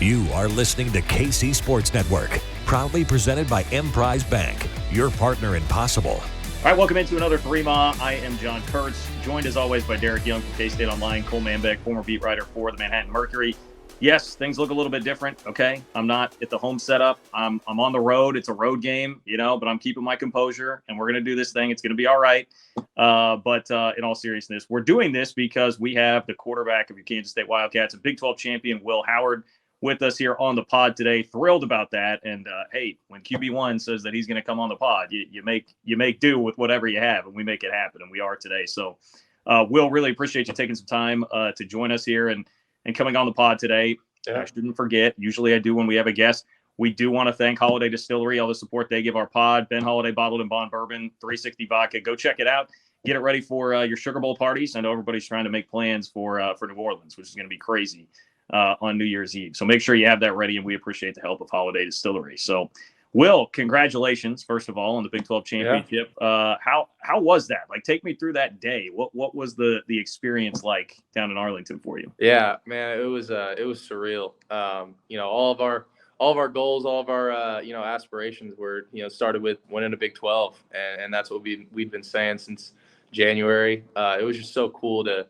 You are listening to KC Sports Network, proudly presented by Emprise Bank, your partner in possible. All right, welcome into another Three Ma. I am John Kurtz, joined as always by Derek Young from K-State Online, Cole Manbeck, former beat writer for the Manhattan Mercury. Yes, things look a little bit different, okay? I'm not at the home setup. I'm on the road. It's a road game, but I'm keeping my composure, and we're going to do this thing. It's going to be all right. But in all seriousness, we're doing this because we have the quarterback of your Kansas State Wildcats, a Big 12 champion, Will Howard, with us here on the pod today. Thrilled about that. And hey, when QB1 says that he's going to come on the pod, you make do with whatever you have, and we make it happen, and we are today. So Will, really appreciate you taking some time to join us here and coming on the pod today. I shouldn't forget, usually I do when we have a guest, we do want to thank Holiday Distillery, all the support they give our pod. Ben Holiday Bottled and Bond Bourbon, 360 Vodka. Go check it out. Get it ready for your Sugar Bowl parties. I know everybody's trying to make plans for New Orleans, which is going to be crazy on New Year's Eve. So make sure you have that ready, and we appreciate the help of Holiday Distillery. So, Will, congratulations, first of all, on the Big 12 championship. Yeah. How was that? Like, take me through that day. What was the experience like down in Arlington for you? Yeah, man, it was surreal. All of our goals, all of our aspirations were started with winning a Big 12, and that's what we'd been saying since January. It was just so cool to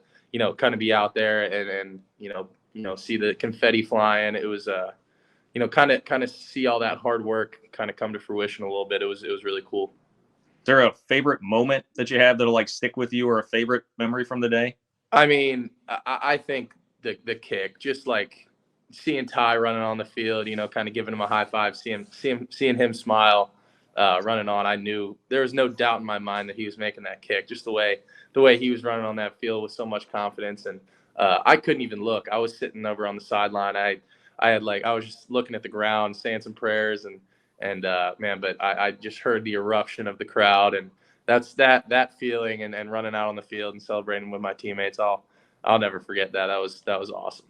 kind of be out there and see the confetti flying. It was kind of see all that hard work kind of come to fruition a little bit. It was really cool. Is there a favorite moment that you have that'll like stick with you, or a favorite memory from the day? I mean, I think the kick, just like seeing Ty running on the field, kind of giving him a high five, seeing him smile, running on. I knew there was no doubt in my mind that he was making that kick. Just the way he was running on that field with so much confidence, and I couldn't even look. I was sitting over on the sideline. I was just looking at the ground, saying some prayers, but I just heard the eruption of the crowd, and that's that feeling, and running out on the field and celebrating with my teammates. I'll never forget that. That was awesome.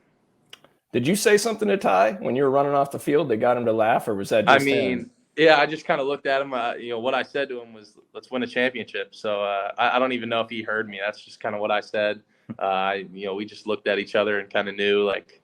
Did you say something to Ty when you were running off the field that got him to laugh, or was that just him? Yeah, I just kind of looked at him. What I said to him was, "Let's win a championship." So I don't even know if he heard me. That's just kind of what I said. We just looked at each other and kind of knew, like,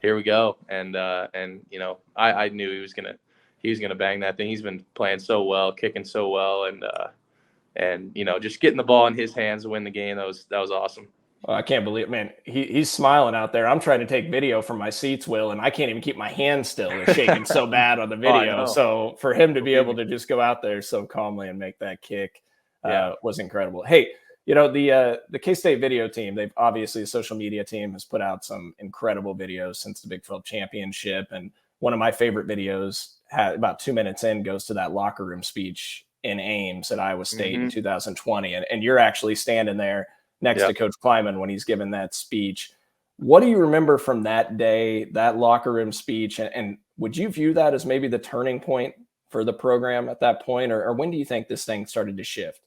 here we go. And I knew he was gonna bang that thing. He's been playing so well, kicking so well, and just getting the ball in his hands to win the game. That was awesome. I can't believe it, man. He's smiling out there. I'm trying to take video from my seats, Will, and I can't even keep my hands still. They're shaking so bad on the video. So for him to be able to just go out there so calmly and make that kick was incredible. Hey, the K-State video team, they've obviously, a social media team, has put out some incredible videos since the Big 12 championship. And one of my favorite videos, about 2 minutes in, goes to that locker room speech in Ames at Iowa State in 2020. And you're actually standing there next to Coach Kleiman when he's given that speech. What do you remember from that day, that locker room speech? And would you view that as maybe the turning point for the program at that point? Or when do you think this thing started to shift?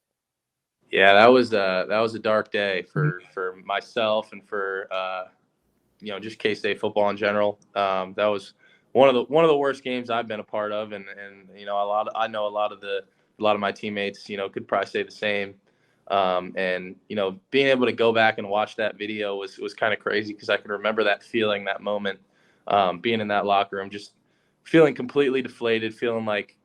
Yeah, that was a dark day for myself and for just K-State football in general. That was one of the worst games I've been a part of, and a lot of my teammates could probably say the same. Being able to go back and watch that video was kind of crazy, because I can remember that feeling, that moment, being in that locker room, just feeling completely deflated, feeling like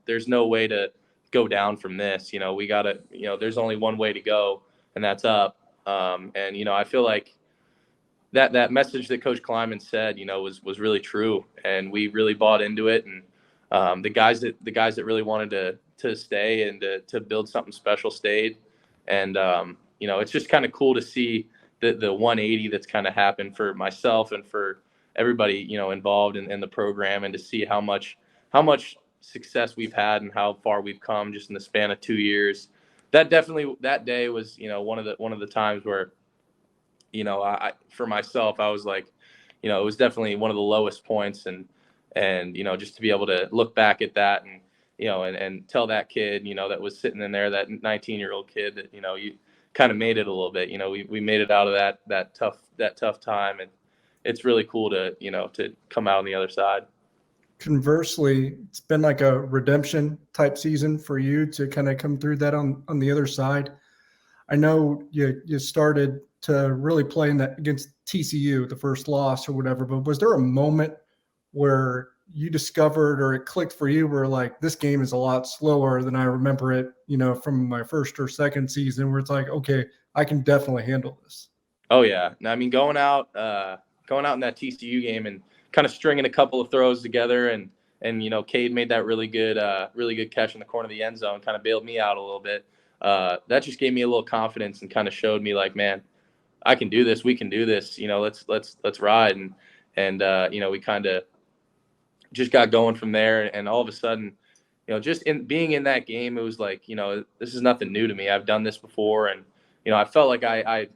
there's no way to go down from this. We gotta, there's only one way to go, and that's up. I feel like that message that Coach Kleiman said, was really true, and we really bought into it. And the guys that really wanted to stay and to build something special stayed. And it's just kind of cool to see the 180 that's kind of happened for myself and for everybody involved in the program, and to see how much success we've had and how far we've come just in the span of 2 years. That day was one of the times where I for myself, I was like, it was definitely one of the lowest points, and just to be able to look back at that and and tell that kid that was sitting in there, that 19-year-old kid, that you kind of made it a little bit. We made it out of that tough time, and it's really cool to to come out on the other side. Conversely, it's been like a redemption type season for you to kind of come through that on the other side. I know you started to really play in that against TCU, the first loss or whatever, but was there a moment where you discovered or it clicked for you where like this game is a lot slower than I remember it, from my first or second season where it's like, okay, I can definitely handle this? Oh yeah. I mean, going out in that TCU game and kind of stringing a couple of throws together, and Cade made that really good catch in the corner of the end zone, kind of bailed me out a little bit. That just gave me a little confidence and kind of showed me like, man, I can do this. We can do this. Let's ride. And we kind of just got going from there. And all of a sudden, just in being in that game, it was like, this is nothing new to me. I've done this before. And, I felt like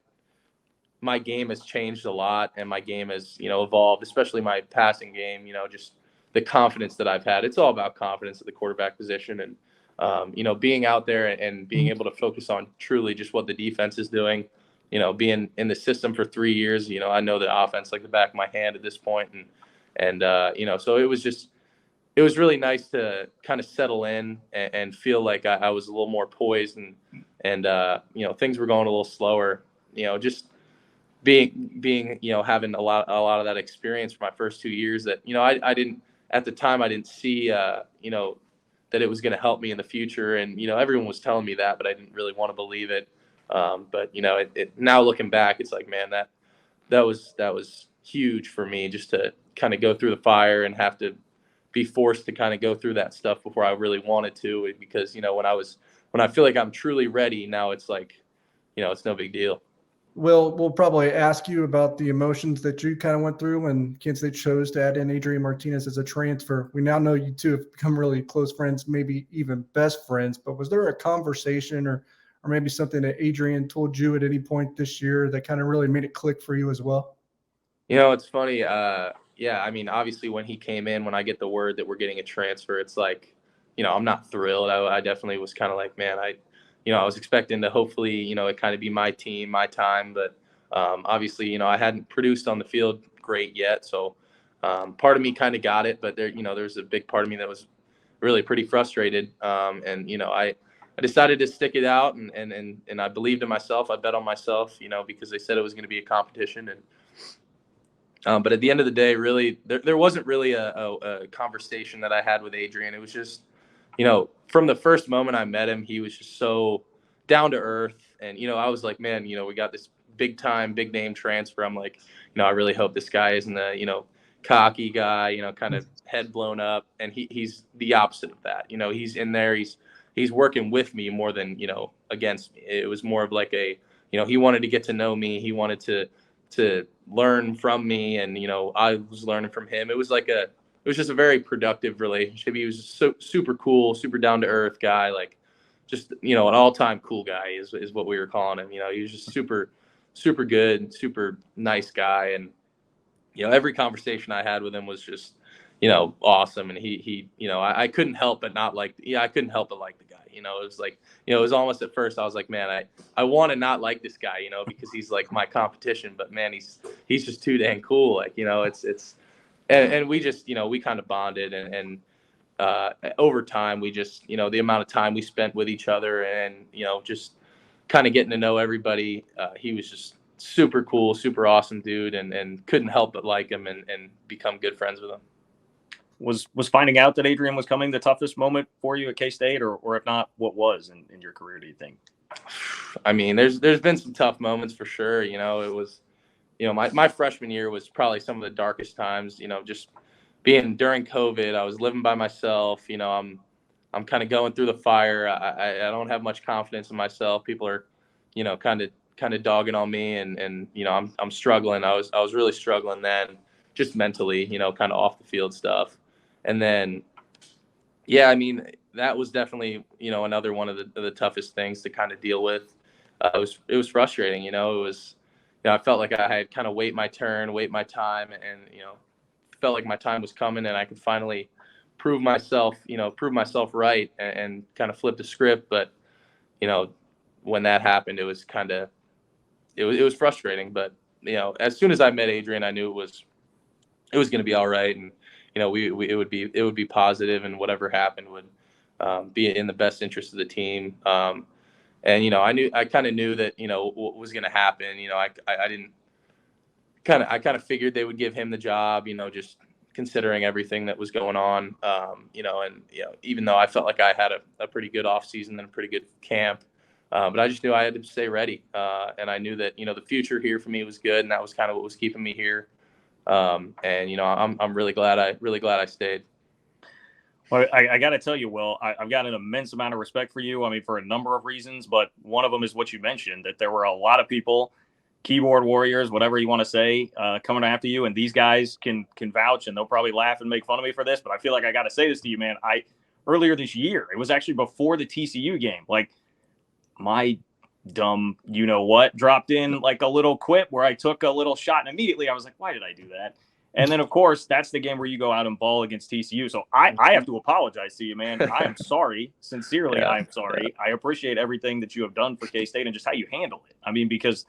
my game has changed a lot, and my game has, evolved, especially my passing game, just the confidence that I've had. It's all about confidence at the quarterback position. And, being out there and being able to focus on truly just what the defense is doing, being in the system for 3 years, I know the offense like the back of my hand at this point. And so it was really nice to kind of settle in and feel like I was a little more poised, and things were going a little slower, just being having a lot of that experience for my first 2 years that I didn't at the time. I didn't see that it was going to help me in the future, and everyone was telling me that, but I didn't really want to believe it. But now looking back, it's like, man, that was huge for me, just to kind of go through the fire and have to be forced to kind of go through that stuff before I really wanted to, because when I feel like I'm truly ready, now it's like, it's no big deal. We'll probably ask you about the emotions that you kind of went through when Kansas State chose to add in Adrian Martinez as a transfer. We now know you two have become really close friends, maybe even best friends. But was there a conversation or maybe something that Adrian told you at any point this year that kind of really made it click for you as well? It's funny. Yeah, I mean, obviously when he came in, when I get the word that we're getting a transfer, it's like, I'm not thrilled. I definitely was kind of like, man, I was expecting to hopefully, it kind of be my team, my time. But obviously, I hadn't produced on the field great yet. So part of me kind of got it. But there's a big part of me that was really pretty frustrated. And I decided to stick it out. And I believed in myself. I bet on myself, because they said it was going to be a competition. And but at the end of the day, really, there wasn't really a conversation that I had with Adrian. It was just, from the first moment I met him, he was just so down to earth. And, I was like, man, we got this big name transfer. I'm like, I really hope this guy isn't a, cocky guy, kind of head blown up. And he's the opposite of that. He's in there. He's working with me more than, against me. It was more of like he wanted to get to know me. He wanted to learn from me, and I was learning from him. It was just a very productive relationship. He was just so super cool, super down to earth guy, like just an all-time cool guy is what we were calling him. He was just super good, super nice guy, and every conversation I had with him was just awesome. And he I couldn't help but like the guy. It was like, it was almost at first I was like, man, I want to not like this guy, because he's like my competition, but man, he's just too dang cool. Like, and we just, we kind of bonded, and over time we just, the amount of time we spent with each other, and, just kind of getting to know everybody. He was just super cool, super awesome dude, and couldn't help but like him and become good friends with him. Was finding out that Adrian was coming the toughest moment for you at K-State, or if not, what was in your career, do you think? I mean, there's been some tough moments for sure. It was, my freshman year was probably some of the darkest times, just being during COVID. I was living by myself. I'm kind of going through the fire. I don't have much confidence in myself. People are, kind of dogging on me, and I'm struggling. I was really struggling then, just mentally, kind of off the field stuff. And then, yeah, I mean, that was definitely, another one of the toughest things to kind of deal with. It was frustrating, it was, I felt like I had kind of wait my time, and, felt like my time was coming, and I could finally prove myself right, and kind of flip the script. But, when that happened, it was it was frustrating. But, as soon as I met Adrian, I knew it was going to be all right. And, it would be positive, and whatever happened would be in the best interest of the team. And, I kind of knew that, what was going to happen. I kind of figured they would give him the job, just considering everything that was going on, even though I felt like I had a pretty good off season and a pretty good camp, but I just knew I had to stay ready. And I knew that, the future here for me was good. And that was kind of what was keeping me here. I'm really glad I stayed. Well, I got to tell you, Will, I've got an immense amount of respect for you. I mean, for a number of reasons, but one of them is what you mentioned, that there were a lot of people, keyboard warriors, whatever you want to say, coming after you. And these guys can vouch, and they'll probably laugh and make fun of me for this, but I feel like I got to say this to you, man. Earlier this year, it was actually before the TCU game, like my dumb, dropped in like a little quip where I took a little shot, and immediately I was like, why did I do that? And then, of course, that's the game where you go out and ball against TCU. So I have to apologize to you, man. I am sorry. Sincerely, yeah. I'm sorry. I appreciate everything that you have done for K-State and just how you handle it. I mean, because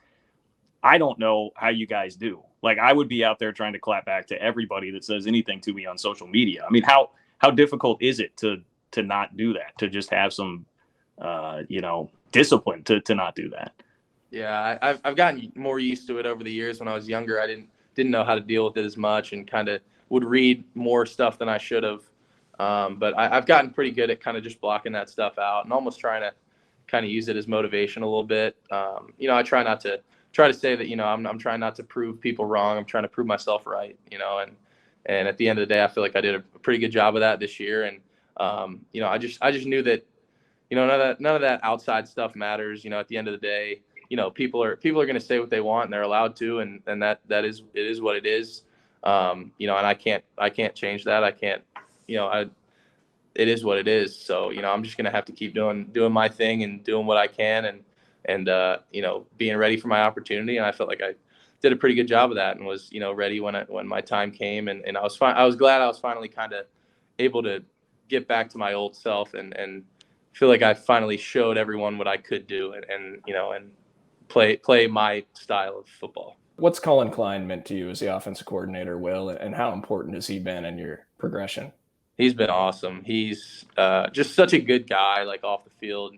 I don't know how you guys do. Like, I would be out there trying to clap back to everybody that says anything to me on social media. I mean, how difficult is it to not do that, to just have some, discipline to not do that? Yeah, I've gotten more used to it over the years. When I was younger, I didn't know how to deal with it as much and kind of would read more stuff than I should have. But I've gotten pretty good at kind of just blocking that stuff out and almost trying to kind of use it as motivation a little bit. I try to say that, I'm trying not to prove people wrong. I'm trying to prove myself right, and at the end of the day, I feel like I did a pretty good job of that this year. And, I just knew that, none of that outside stuff matters. At the end of the day, people are going to say what they want, and they're allowed to, and it is what it is. And I can't change that. I can't, it is what it is. So, I'm just going to have to keep doing my thing and doing what I can and being ready for my opportunity. And I felt like I did a pretty good job of that and was, ready when my time came. And I was fine. I was glad I was finally kind of able to get back to my old self and feel like I finally showed everyone what I could do and play my style of football. What's Colin Klein meant to you as the offensive coordinator, Will, and how important has he been in your progression? He's been awesome. He's just such a good guy, like off the field,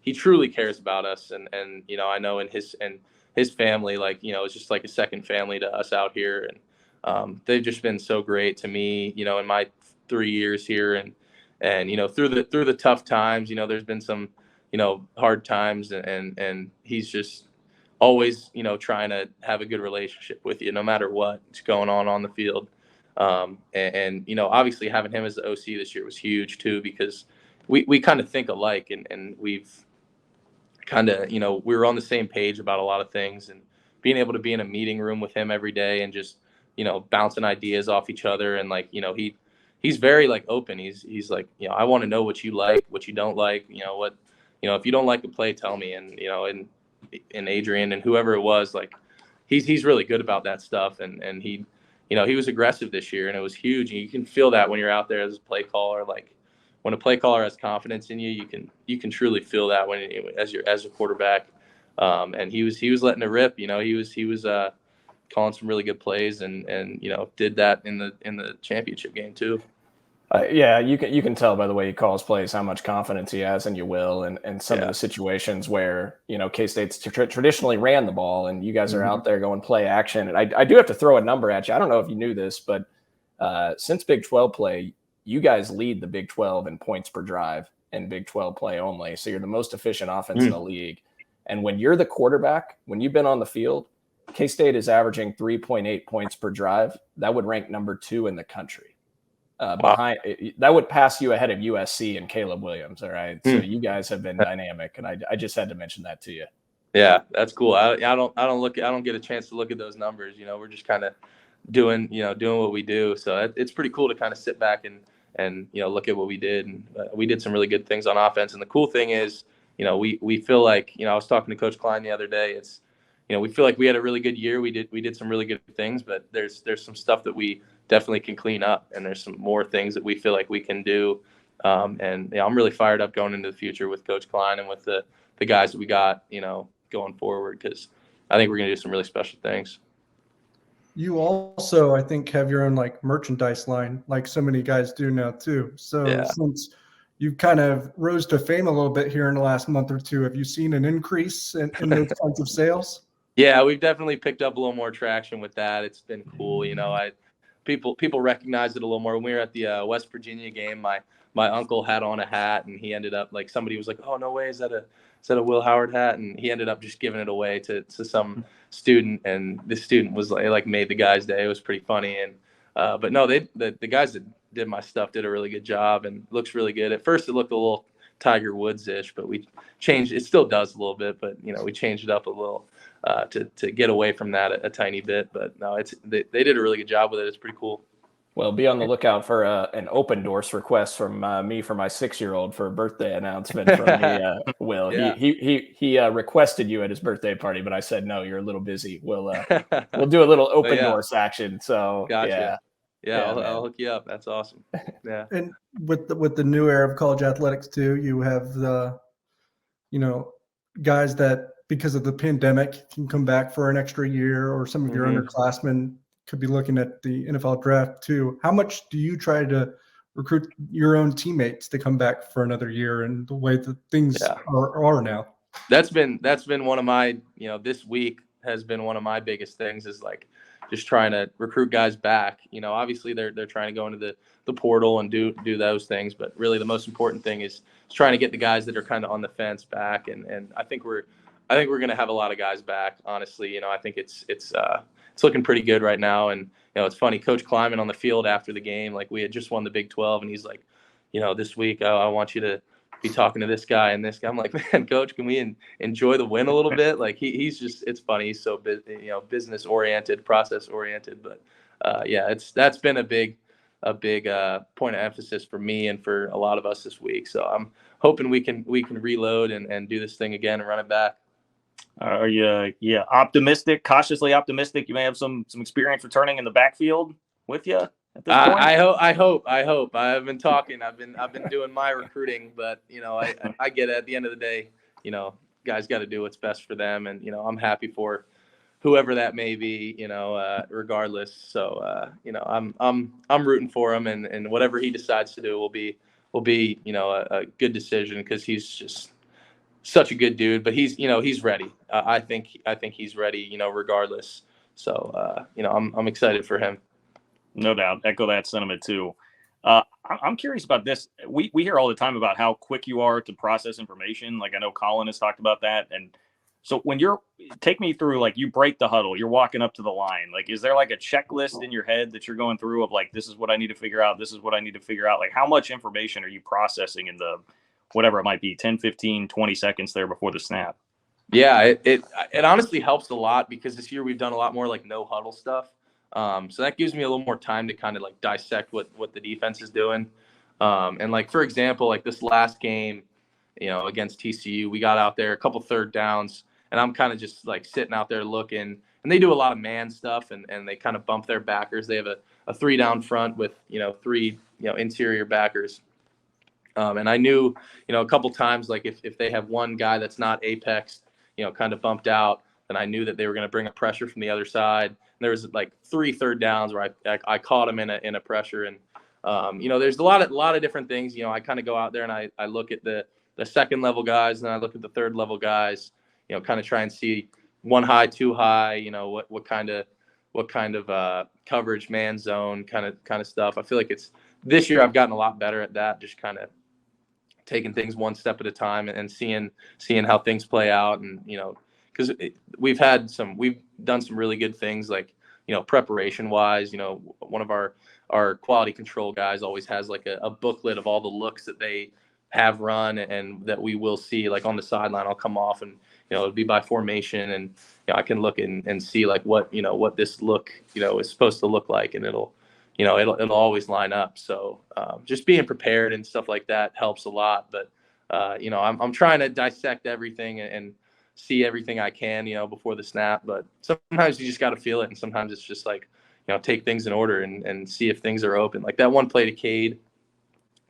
he truly cares about us. And I know in his family, like, it's just like a second family to us out here. And they've just been so great to me, in my 3 years here. And through the tough times, there's been some, hard times and he's just always, trying to have a good relationship with you no matter what's going on the field. Obviously having him as the OC this year was huge too, because we kind of think alike and we've kind of, we were on the same page about a lot of things, and being able to be in a meeting room with him every day and just, bouncing ideas off each other. And like, he's very like open. He's like, I want to know what you like, what you don't like, if you don't like a play, tell me. And, and Adrian and whoever it was, like he's really good about that stuff. And he, he was aggressive this year, and it was huge. And you can feel that when you're out there as a play caller. Like when a play caller has confidence in you, you can truly feel that as a quarterback. And he was letting it rip. He was calling some really good plays and did that in the championship game too. Yeah, you can tell by the way he calls plays how much confidence he has in you, Will, and some of the situations where, K-State's traditionally ran the ball and you guys are out there going play action. And I do have to throw a number at you. I don't know if you knew this, but since Big 12 play, you guys lead the Big 12 in points per drive in Big 12 play only. So you're the most efficient offense in the league. And when you're the quarterback, when you've been on the field, K-State is averaging 3.8 points per drive. That would rank number 2 in the country. That would pass you ahead of USC and Caleb Williams. All right. So you guys have been dynamic, and I just had to mention that to you. Yeah, that's cool. I don't get a chance to look at those numbers. We're just kind of doing what we do. So it's pretty cool to kind of sit back and look at what we did. And we did some really good things on offense. And the cool thing is, we feel like, I was talking to Coach Klein the other day. It's, we feel like we had a really good year. We did some really good things, but there's some stuff that we definitely can clean up, and there's some more things that we feel like we can do. I'm really fired up going into the future with Coach Klein and with the guys that we got, going forward, because I think we're going to do some really special things. You also, I think, have your own like merchandise line, like so many guys do now too. So since you've kind of rose to fame a little bit here in the last month or two, have you seen an increase in those kinds of sales? Yeah, we've definitely picked up a little more traction with that. It's been cool. people recognize it a little more. When we were at the West Virginia game, my uncle had on a hat, and he ended up like somebody was like, "Oh, no way, is that a Will Howard hat?" And he ended up just giving it away to some student, and this student was like made the guy's day. It was pretty funny. And but no, the guys that did my stuff did a really good job, and looks really good. At first, it looked a little Tiger Woods-ish, but we changed. It still does a little bit, but we changed it up a little to get away from that a tiny bit. But no, they did a really good job with it. It's pretty cool. Well, be on the lookout for an open doors request from me for my 6-year-old for a birthday announcement from me, Will. Yeah. He requested you at his birthday party, but I said no. You're a little busy. We'll do a little open doors action. So gotcha. Yeah, I'll hook you up. That's awesome. Yeah. And with the new era of college athletics too, you have the guys that because of the pandemic can come back for an extra year, or some of your underclassmen could be looking at the NFL draft too. How much do you try to recruit your own teammates to come back for another year, and the way that things are now? That's been one of my, this week has been one of my biggest things, is like just trying to recruit guys back. Obviously they're trying to go into the portal and do those things, but really the most important thing is trying to get the guys that are kind of on the fence back. And I think we're going to have a lot of guys back, honestly. I think it's looking pretty good right now. And, it's funny, Coach Kleiman on the field after the game, like we had just won the Big 12, and he's like, this week, I want you to be talking to this guy and this guy. I'm like, man, Coach, can we enjoy the win a little bit? Like he's just, it's funny. He's so business oriented, process oriented. But that's been a big point of emphasis for me and for a lot of us this week. So I'm hoping we can reload and do this thing again and run it back. Are you optimistic, cautiously optimistic? You may have some experience returning in the backfield with you at this point? I hope. I've been talking. I've been doing my recruiting, but I get it. At the end of the day, guys got to do what's best for them, and I'm happy for whoever that may be, regardless. So I'm rooting for him, and whatever he decides to do will be a good decision, because he's just such a good dude. But he's ready. I think he's ready, regardless. So I'm excited for him. No doubt. Echo that sentiment too. I'm curious about this. We hear all the time about how quick you are to process information. Like I know Colin has talked about that. And so when take me through, like you break the huddle, you're walking up to the line. Like, is there like a checklist in your head that you're going through of like, this is what I need to figure out. This is what I need to figure out. Like how much information are you processing in the, whatever it might be, 10, 15, 20 seconds there before the snap? Yeah, it honestly helps a lot, because this year we've done a lot more like no huddle stuff. So that gives me a little more time to kind of like dissect what the defense is doing. And like, for example, like this last game, against TCU, we got out there a couple third downs, and I'm kind of just like sitting out there looking, and they do a lot of man stuff, and they kind of bump their backers. They have a 3 down front with, 3, interior backers. And I knew, a couple times, like if they have one guy that's not apex, kind of bumped out, then I knew that they were going to bring a pressure from the other side. And there was like 3 third downs where I caught him in a pressure. And, there's a lot of different things. I kind of go out there and I look at the second level guys, and I look at the third level guys, kind of try and see 1 high, 2 high, what kind of coverage, man zone kind of stuff. I feel like this year I've gotten a lot better at that, just kind of taking things one step at a time and seeing how things play out. And, because we've done some really good things, like, preparation wise, one of our quality control guys always has like a booklet of all the looks that they have run and that we will see, like on the sideline. I'll come off and, it'll be by formation, and, I can look and see like what this look, is supposed to look like, and it'll always line up. So just being prepared and stuff like that helps a lot. But, I'm trying to dissect everything and see everything I can, before the snap. But sometimes you just got to feel it. And sometimes it's just like, take things in order and see if things are open. Like that one play to Cade,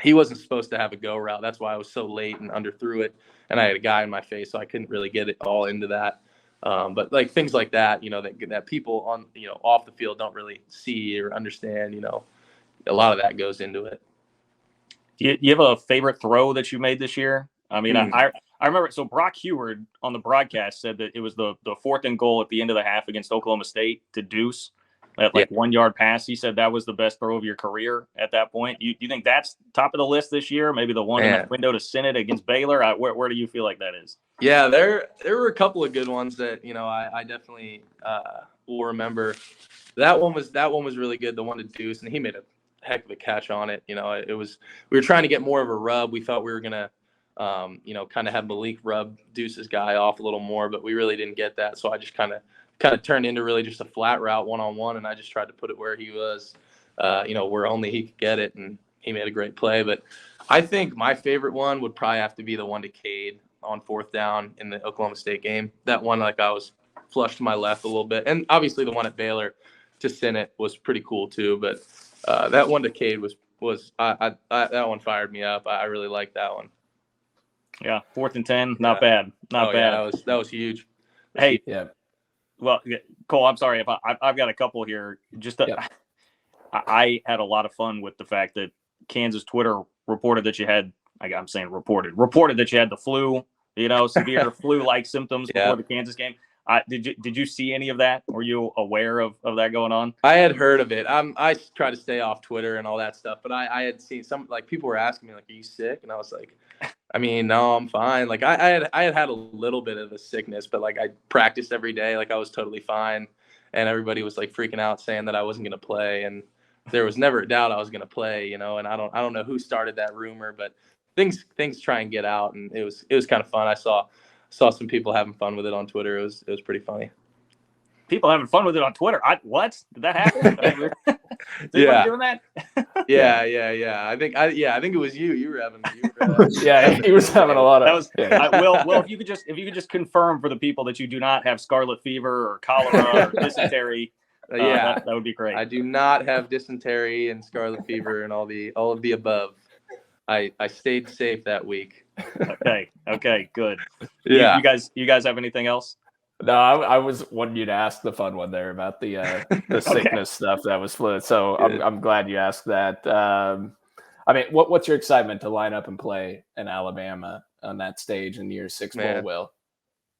he wasn't supposed to have a go route. That's why I was so late and underthrew it. And I had a guy in my face, so I couldn't really get it all into that. But like things like that, that people on, off the field don't really see or understand, a lot of that goes into it. Do you have a favorite throw that you made this year? I mean, I remember, so Brock Heward on the broadcast said that it was the 4th and goal at the end of the half against Oklahoma State to Deuce. that like 1 yard pass. He said that was the best throw of your career at that point. You think that's top of the list this year? Maybe the one in the window to send it against Baylor. Where do you feel like that is? Yeah, there were a couple of good ones that I definitely will remember. That one was really good. The one to Deuce, and he made a heck of a catch on it. We were trying to get more of a rub. We thought we were gonna kind of have Malik rub Deuce's guy off a little more, but we really didn't get that. So I just kind of turned into really just a flat route one-on-one, and I just tried to put it where he was, where only he could get it, and he made a great play. But I think my favorite one would probably have to be the one to Cade on 4th down in the Oklahoma State game. That one, like, I was flush to my left a little bit. And obviously the one at Baylor to send it was pretty cool too. But that one to Cade was that one fired me up. I really liked that one. Yeah, 4th and 10, not bad. Not bad. Yeah, that was huge. Hey, yeah. Well, Cole, I'm sorry if I've got a couple here. I had a lot of fun with the fact that Kansas Twitter reported that you had, reported that you had the flu, severe flu-like symptoms before the Kansas game. Did you see any of that? Were you aware of that going on? I had heard of it. I try to stay off Twitter and all that stuff, but I had seen some, like, people were asking me, like, are you sick? And I was like, I mean, no, I'm fine. Like, I had a little bit of a sickness, but like I practiced every day. Like, I was totally fine. And everybody was like freaking out saying that I wasn't going to play. And there was never a doubt I was going to play, and I don't know who started that rumor, but things try and get out. And it was kind of fun. I saw some people having fun with it on Twitter. It was pretty funny. People having fun with it on Twitter. What? Did that happen? Yeah. Doing that? Yeah. I think it was you. You were having. Yeah, he was having a lot of. That was. Will, if you could just confirm for the people that you do not have scarlet fever or cholera or dysentery. That would be great. I do not have dysentery and scarlet fever and all of the above. I stayed safe that week. Okay, good. Yeah. You guys have anything else? No, I was wanting you to ask the fun one there about the sickness stuff that was fluid. So I'm glad you asked that. I mean, what's your excitement to line up and play in Alabama on that stage in year 6 bowl, Will?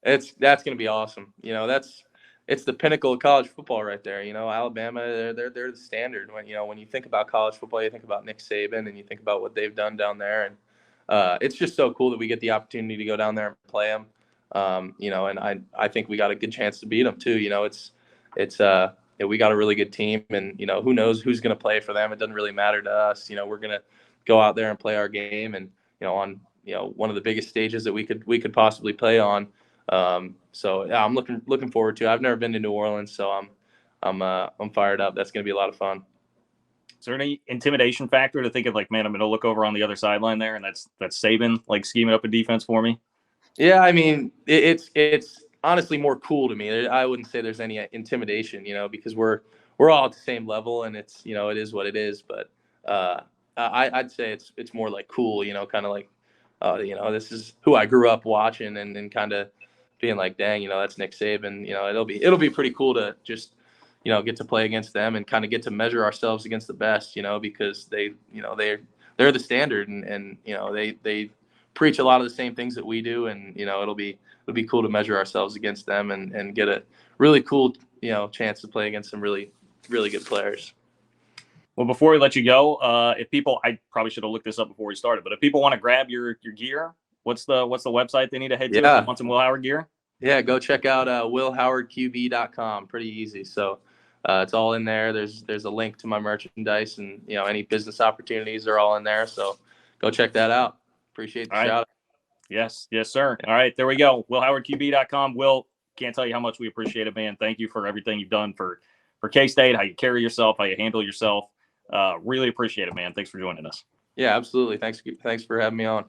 That's going to be awesome. It's the pinnacle of college football right there. Alabama, they're the standard. When you think about college football, you think about Nick Saban and you think about what they've done down there. And it's just so cool that we get the opportunity to go down there and play them. And I think we got a good chance to beat them too. We got a really good team, and who knows who's going to play for them. It doesn't really matter to us. We're going to go out there and play our game, and on one of the biggest stages that we could possibly play on. So yeah, I'm looking forward to it. I've never been to New Orleans, so I'm fired up. That's going to be a lot of fun. Is there any intimidation factor to think of, like, man, I'm going to look over on the other sideline there, and that's Saban, like, scheming up a defense for me? Yeah, I mean, it's honestly more cool to me. I wouldn't say there's any intimidation, because we're all at the same level, and it's it is what it is. But I'd say it's more like cool, kind of like this is who I grew up watching, and kind of being like, dang, that's Nick Saban. It'll be pretty cool to just get to play against them and kind of get to measure ourselves against the best, because they're the standard, and they preach a lot of the same things that we do, and it'll be cool to measure ourselves against them and get a really cool chance to play against some really, really good players. Well, before we let you go, if people, I probably should have looked this up before we started, but if people want to grab your gear, what's the website they need to head to if they want some Will Howard gear? Yeah, go check out willhowardqb.com. Pretty easy. So it's all in there. There's a link to my merchandise, and any business opportunities are all in there. So go check that out. Appreciate the shout out. Yes, sir. All right, there we go. willhowardqb.com. Will, can't tell you how much we appreciate it, man. Thank you for everything you've done for K-State, how you carry yourself, how you handle yourself. Really appreciate it, man. Thanks for joining us. Yeah, absolutely. Thanks for having me on.